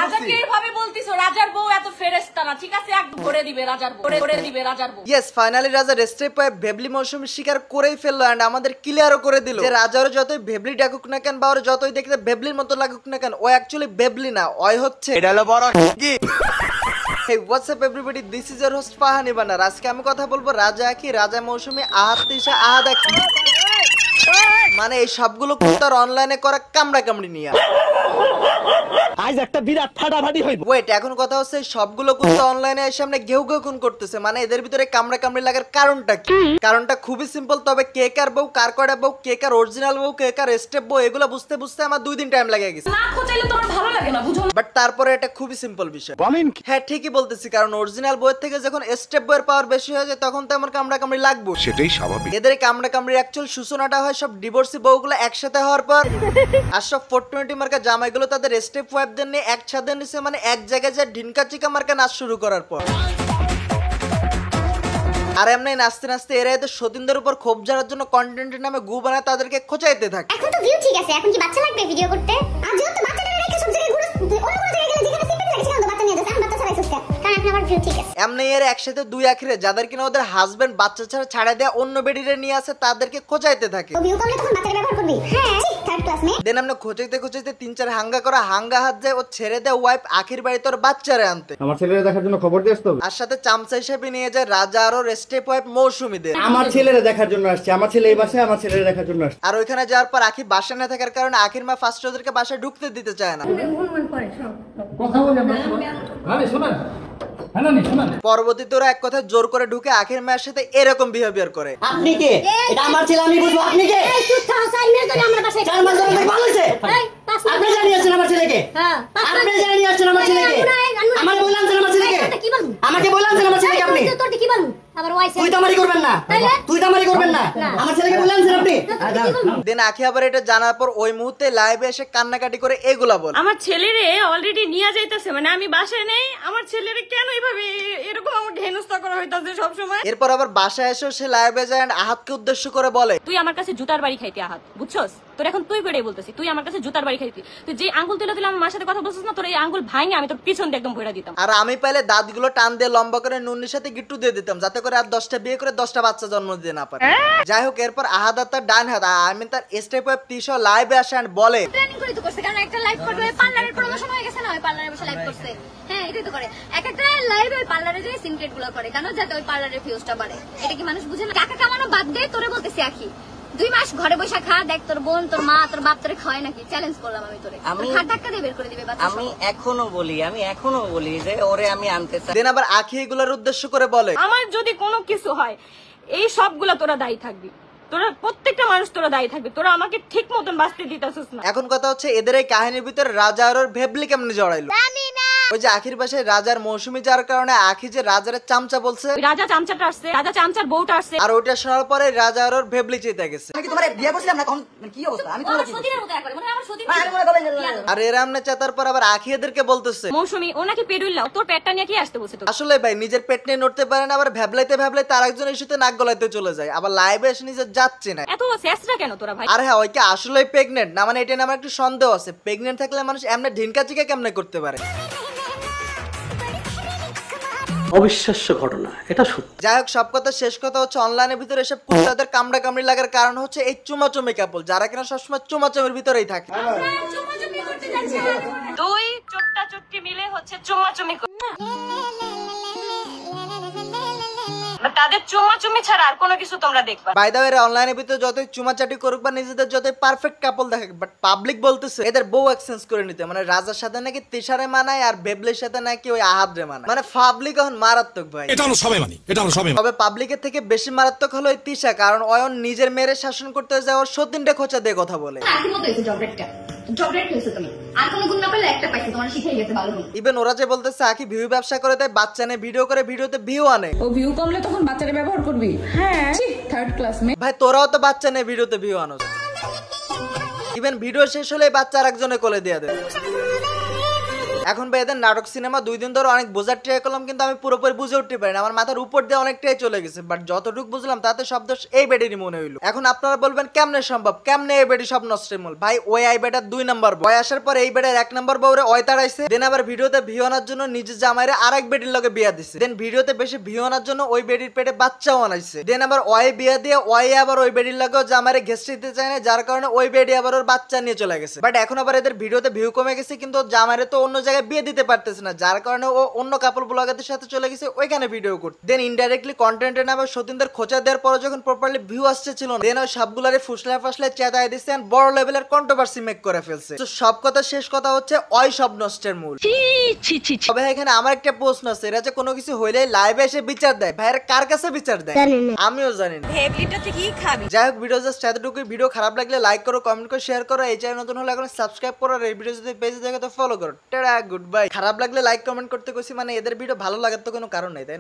রাজাকে এইভাবে বলতিছো, রাজার বউ এত ফেরেশতা না, ঠিক আছে? এক ভরে দিবে রাজার বউ, ভরে দিবে রাজার বউ। ইয়েস, ফাইনালি রাজা রেস্টে পায় ভেবলি মৌসুমী শিকার করেই ফেললো এন্ড আমাদের ক্লিয়ারও করে দিল যে রাজারও যতই ভেবলি ডাকুক না কেন বা ওর যতই দেখতে ভেবলির মতো লাগুক না কেন, ও অ্যাকচুয়ালি ভেবলি না, ওই হচ্ছে এটা হলো বড় কি। Hey, what's up everybody? This is your host ফাহানি বানার। আজকে আমি কথা বলবো রাজা আঁখি, রাজা মৌসুমী, আহাদ তিশা, আহাদ আঁখি, মানে এই সবগুলো কুত্তার অনলাইনে করা কামড়া কামড়ি নিয়ে। আজ একটা বিরাট ফাটাফাটি হইব। ওয়েট, এখন কথা হচ্ছে সবগুলো কুত্তা অনলাইনে এসে সামনে ঘেউ ঘেউ খুন করতেছে, মানে এদের ভিতরে কামড়া কামড়ি লাগার কারণটা কি? কারণটা খুবই সিম্পল, তবে কে কার বউ, কার কয়টা বউ, কে কার অরিজিনাল বউ, কে কার স্টেপ বউ, এগুলো বুঝতে বুঝতে আমার 2 দিন টাইম লাগে গেছে। না খোঁজাইলে তোমার ভালো লাগে না, বুঝো? বাট তারপরে এটা খুবই সিম্পল বিষয়। বলেন কি? হ্যাঁ, ঠিকই বলতেছি, কারণ অরিজিনাল বইয়ের থেকে যখন স্টেপ বইয়ের পাওয়ার বেশি হয়ে যায় তখন তো আমার কামড়া কামড়ি লাগবে, সেটাই স্বাভাবিক। এদের কামড়া কামড়ির অ্যাকচুয়াল সূচনাটা হয় সব ডিভোর্সি বউগুলো একসাথে হওয়ার পর, আর সব 420 মার্কা জামাইগুলো তাদের স্টেপ ওয়াইফদের নিয়ে একসাথে নিছে, মানে এক জায়গায় যে ঢিনকা চিকা মার্কা নাচ শুরু করার পর। আর এমনি নাচতে নাচতে এরা এদের সতীনদের উপর ক্ষোভ ঝাড়ার জন্য কন্টেন্টের নামে গু বানায় তাদেরকে খোঁচাইতে থাকে। এখন তো ভিউ ঠিক আছে, এখন কি বাচ্চা লাগবে ভিডিও করতে? আর যেহেতু বাচ্চাটা রেখে সব জায়গায় ঘুরে অন্য কোনো জায়গায় গেলে যেখানে সিম্পল লাগে সেখানে তো বাচ্চা নিয়ে যাচ্ছে, এখন বাচ্চা ছাড়াইছিস কেন? কারণ এখন আমার ভিউ ঠিক আছে। এমনি এরা একসাথে 2 আখিরে যাদের কিনা ওদের হাজবেন্ড বাচ্চা ছাড়া ছাড়া দেয়া অন্য বেডিরে নিয়ে আসে তাদেরকে খোঁচাইতে থাকে। তো ভিউ কমলে তখন বাচ্চাটা ব্যবহার করবি। হ্যাঁ, থার্ড ক্লাস মে। দেন আমরা খোঁচাইতে খোঁচাইতে 3-4 হাঙ্গা করা হাঙ্গা হাত যায় ও ছেড়ে দেয় ওয়াইফ আখির বাড়ি তোর বাচ্চারে আনতে। আমার ছেলেরা দেখার জন্য খবর দিয়ে আসতো। আর সাথে চামচা হিসেবে নিয়ে যায় রাজা আর ওর স্টেপ ওয়াইফ মৌসুমীদের। আমার ছেলেরা দেখার জন্য আসছে, আমার ছেলে এই বাসায় আমার ছেলেরা দেখার জন্য আসছে। আর ওইখানে যাওয়ার পর আখি বাসায় না থাকার কারণে আখির মা ফার্স্ট ওদেরকে বাসায় ঢুকতে দিতে চায় না। পরবর্তীতে ওরা এক কথা জোর করে ঢুকে আখির মায়ের সাথে এরকম বিহেভিয়ার করে। আপনি কে? এটা আমার ছেলে, আমি বুঝবো। আপনি কে? এই তুই তো 4 মিনিট ধরে আমার বাসায় 4 মাস ধরে ভালোইছে। এই 5 মিনিট আপনি জানিয়ে আসছেন আমার ছেলেকে? হ্যাঁ, আপনি জানিয়ে আসছেন আমার ছেলেকে? আমাকে বললেন আমার ছেলেকে? কি বলবো? আমাকে বললেন আমার ছেলেকে আপনি? তোর কি বলবো? আবার ওয়াইস তুই তো আমারই করবেন না, তুই তো আমারই করবেন না। আমার ছেলেকে বললেন আপনি? দেন আখি আবার এটা জানার পর ওই মুহূর্তে লাইভে এসে কান্নাকাটি করে এগুলা বল। আমার ছেলেরে অলরেডি নিয়ে যাইতেছে, মানে আমি বাসায় নেই, আমার ছেলেরে কেন এইভাবে এরকম আমাকে হেনস্থা করা হইতাছে সব সময়। এরপর আবার বাসায় এসে সে লাইভে যায় and আহাতকে উদ্দেশ্য করে বলে, তুই আমার কাছে জুতার বাড়ি খাইতে আহাত, বুঝছস? তোর এখন তুই করে বলতেছিস তুই আমার কাছে জুতার বাড়ি খাইতি। তুই যে আঙ্গুল তুলে তুলে আমার মার সাথে কথা বলছিস না, তোর এই আঙ্গুল ভাঙে আমি তোর পিছন দিয়ে একদম ভরে দিতাম। আর আমি পাইলে দাঁতগুলো টান দিয়ে লম্বা করে নুন্নির সাথে গিট্টু দিয়ে দিতাম, যাতে করে আর 10টা বিয়ে করে 10টা বাচ্চা জন্ম দিতে না পারে। যাই হোক, এরপর আহাদ আর তার ডান হাত আমি তার স্টেপ ওয়াইফ তিশা লাইভে আসে and বলে, প্ল্যানিং করে তো করছে, কারণ একটা লাইভ করবে, পার্লারের প্রমোশন হয়ে গেছে না, ওই পার্লারে বসে লাইভ করছে। হ্যাঁ, এটাই তো করে। একটা লাইভে ওই পার্লারে যে সিনক্রেট গুলো করে, কেন? যাতে ওই পার্লারের ভিউজটা বাড়ে। এটা কি মানুষ বুঝে না? টাকা কামানো বাদ দে, তোরে বলতেছি আখি 2 মাস ঘরে বসে খা, দেখ তোর বোন, তোর মা, তোর বাপ তোরে খায় নাকি। চ্যালেঞ্জ করলাম আমি তোরে। আমি খাট ধাক্কা দিয়ে বের করে দিবে বাচ্চা। আমি এখনো বলি যে ওরে আমি আনতে চাই। দেন আবার আখি এগুলোর উদ্দেশ্য করে বলে, আমার যদি কোনো কিছু হয় এই সবগুলা তোরা দায়ী থাকবি, তোরা প্রত্যেকটা মানুষ তোরা দায়ী থাকবি, তোরা আমাকে ঠিক মতন বাঁচতে দিতেছিস না। এখন কথা হচ্ছে এদের এই কাহিনীর ভিতরে রাজা আর ওর ভেবলি কেমনে জড়াইলো। ওই যে আখির বাসায় রাজার মৌসুমী যার কারণে আখি যে রাজার চামচা বলছে, ওই রাজা চামচাটা আসছে, রাজা চামচার বউটা আসছে। আর ওইটা শোনার পরে রাজা আর ওর ভেবলি চেতে গেছে। আমি কি তোমারে বিয়ে করছিলাম না? কি অবস্থা? আমি তোমারে সতীনের মতো একবারে, মানে আমার সতীন। আর এরা আমনে চেতার পর আবার আখি এদেরকে বলতেছে, মৌসুমী ও নাকি পেডুল্লা, তোর পেটটা নিয়ে কি আসতে বলছে তোর? আসলে ভাই নিজের পেট নিয়ে নড়তে পারে না, আবার ভ্যাবলাইতে ভ্যাবলাইতে আরেকজন ইস্যুতে নাক গলাইতে চলে যায়, আবার লাইভে এসে নিজে যাচ্ছে না। এত শেষরা কেন তোরা ভাই? আর হ্যাঁ, ওই কি আসলে প্রেগনেন্ট না? মানে এটা নিয়ে আমার একটু সন্দেহ আছে, প্রেগনেন্ট থাকলে মানুষ এমনি ঢিনকা চিকা কেমনে করতে পারে? অবিশ্বাস্য ঘটনা, এটা সত্যি। যাই হোক, সব কথা শেষ কথা হচ্ছে অনলাইনের ভিতরে এসব কুত্তাদের কামড়া কামড়ি লাগার কারণ হচ্ছে এই চুমাচুমি কাপল, যারা কিনা সবসময় চুমাচুমির ভিতরেই থাকে। দুই চোট্টা চুটকি মিলে হচ্ছে চুমাচুমি তাদের চুমাচুমি ছাড়া আর কোনো কিছু তোমরা দেখবা। বাই দ্য ওয়ে, অনলাইনের ভিতরে যতই চুমাচাটি করুক বা নিজেদের যতই পারফেক্ট কাপল দেখে, বাট পাবলিক বলতেছে এদের বউ এক্সচেঞ্জ করে নিতে, মানে রাজার সাথে নাকি তিশারে মানায় আর বেবলির সাথে নাকি ওই আহাদরে মানায়, মানে পাবলিক এখন মারাত্মক ভাই। এটা আমরা সবাই মানি, এটা আমরা সবাই মানি। তবে পাবলিকের থেকে বেশি মারাত্মক হলো ওই তিশা, কারণ অয়ন নিজের মেয়ের শাসন করতে যায় ওর সতীনটা খোঁচা দিয়ে কথা বলে। আখি মতো হইছে জবরেটটা। জবরেট হইছে তুমি। আর কোনো গুণ না পেলে একটা পাইছো, তোমার শিখাই গেছে ভালো গুণ। ইভেন ওরা যে বলতেছে আখি ভিউ ব্যবসা করে দেয়, বাচ্চা নেই, ভিডিও করে, ভিডিওতে ভিউ আনে। ও ভিউ কমলে তখন বাচ্চারা ব্যবহার করবি। হ্যাঁ, থার্ড ক্লাস মে। ভাই তোরাও তো বাচ্চা নেই, ভিডিওতে ভিউ আনো। ইভেন ভিডিও শেষ হলে বাচ্চা আরেকজনে কোলে দিয়ে দেয়। এখন ভাই এদের নাটক সিনেমা 2 দিন ধরে অনেক বোঝার ট্রাই করলাম, কিন্তু আমি পুরোপুরি বুঝে উঠতে পারি না। আমার মাথার উপর দিয়ে অনেকটাই চলে গেছে, বাট যতটুকু বুঝলাম তাতে শব্দ এই বেডেরই মনে হইলো। এখন আপনারা বলবেন কেমনে সম্ভব, কেমনে এই বেডি সব নষ্টের মূল? ভাই ওই আই বেটার 2 নাম্বার বয় আসার পর এই বেডের 1 নাম্বার বউরে ওই তাড়াইছে, দেন আবার ভিডিওতে ভিউ আনার জন্য নিজের জামাইরে আরেক বেডির লগে বিয়া দিছে, দেন ভিডিওতে বেশি ভিউ আনার জন্য ওই বেডির পেটে বাচ্চাও আনাইছে, দেন আবার ওই বিয়া দিয়ে ওই আবার ওই বেডির লগেও জামাইরে ঘেঁষতে দিতে চায় না, যার কারণে ওই বেডি আবার ওর বাচ্চা নিয়ে চলে গেছে। বাট এখন আবার এদের ভিডিওতে ভিউ কমে গেছে, কিন্তু জামাইরে তো অন্য জায়গায় বিয়ে দিতে পারতেছে না, যার কারণে ও অন্য কাপল ব্লগারদের সাথে চলে গেছে ওইখানে ভিডিও করতে। দেন ইনডাইরেক্টলি কন্টেন্টের নামে সতীনদের খোঁচা দেওয়ার পর যখন প্রপারলি ভিউ আসছে ছিল না, দেন ওই সবগুলারে ফুসলা ফাসলা চেতায় দিচ্ছে এন্ড বড় লেভেলের কন্ট্রোভার্সি মেক করে ফেলছে। তো সব কথা শেষ কথা হচ্ছে ওই সব নষ্টের মূল। তবে এখানে আমার একটা প্রশ্ন আছে, এরা যে কোনো কিছু হইলে লাইভে এসে বিচার দেয়, ভাইয়ের কার কাছে বিচার দেয় আমিও জানি না। ভেবলিটা তুই কি খাবি? যাই হোক, ভিডিও জাস্ট এতটুকুই। ভিডিও খারাপ লাগলে লাইক করো, কমেন্ট করো, শেয়ার করো। এই চ্যানেল নতুন হলে এখন সাবস্ক্রাইব করো, আর এই ভিডিও যদি পেজে দেখে তো ফলো করো। Tata, good bye. খারাপ লাগলে লাইক কমেন্ট করতে কইছি, মানে এদের ভিডিও ভালো লাগার তো কোনো কারণ নেই, তাই না?